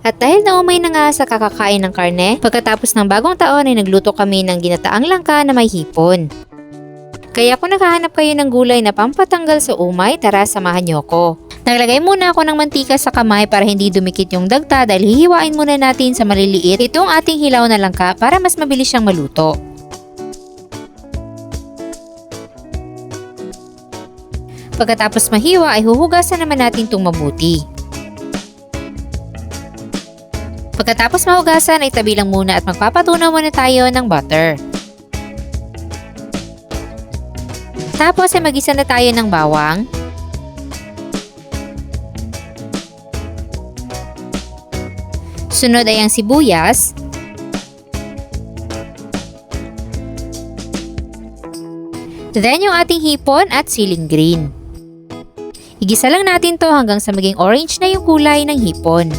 At dahil naumay na nga sa kakakain ng karne, pagkatapos ng bagong taon ay nagluto kami ng ginataang langka na may hipon. Kaya kung nakahanap kayo ng gulay na pampatanggal sa umay, tara samahan niyo ko. Naglagay muna ako ng mantika sa kamay para hindi dumikit yung dagta dahil hihiwain muna natin sa maliliit itong ating hilaw na langka para mas mabilis siyang maluto. Pagkatapos mahiwa ay huhugasan naman natin itong mabuti. Pagkatapos mahugasan ay tabi lang muna at magpapatunaw muna tayo ng butter. Tapos ay magisa na tayo ng bawang. Sunod ay ang sibuyas. Then yung ating hipon at siling green. Igisa lang natin to hanggang sa maging orange na yung kulay ng hipon.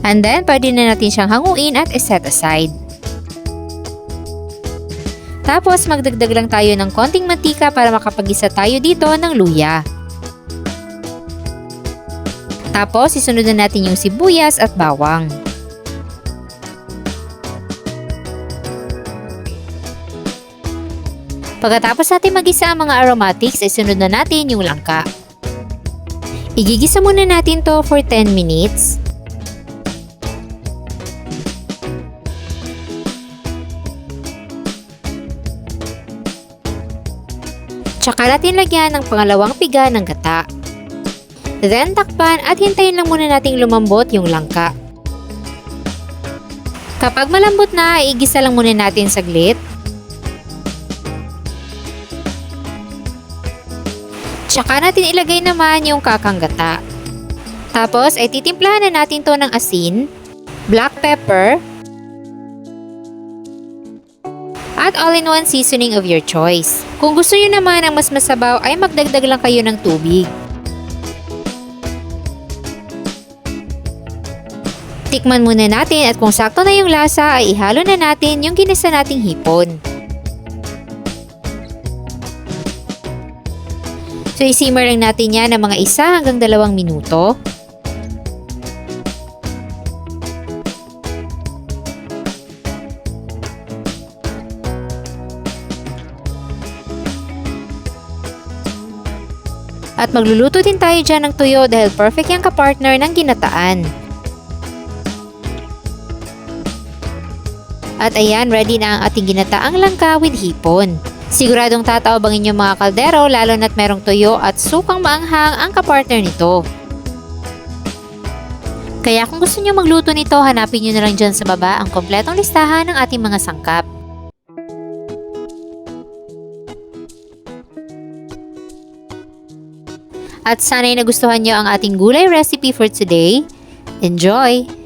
And then, pwede na natin siyang hanguin at set aside. Tapos, magdagdag lang tayo ng konting mantika para makapag-isa tayo dito ng luya. Tapos, isunod na natin yung sibuyas at bawang. Pagkatapos natin mag-isa ang mga aromatics, isunod na natin yung langka. Igigisa muna natin to for 10 minutes. Tsaka natin lagyan ng pangalawang piga ng gata. Then takpan at hintayin lang muna nating lumambot yung langka. Kapag malambot na, igisa lang muna natin saglit. Tsaka natin ilagay naman yung kakang gata. Tapos ay titimplahan na natin to ng asin, black pepper, at all-in-one seasoning of your choice. Kung gusto nyo naman ang mas masabaw ay magdagdag lang kayo ng tubig. Tikman muna natin at kung sakto na yung lasa ay ihalo na natin yung ginisa nating hipon. So isimmer lang natin yan ng mga 1 hanggang 2 minuto. At magluluto din tayo dyan ng tuyo dahil perfect yung kapartner ng ginataan. At ayan, ready na ang ating ginataang langka with hipon. Siguradong tataobangin yung mga kaldero lalo na't merong tuyo at sukang maanghang ang kapartner nito. Kaya kung gusto nyo magluto nito, hanapin nyo na lang dyan sa baba ang kompletong listahan ng ating mga sangkap. At sana'y nagustuhan nyo ang ating gulay recipe for today. Enjoy!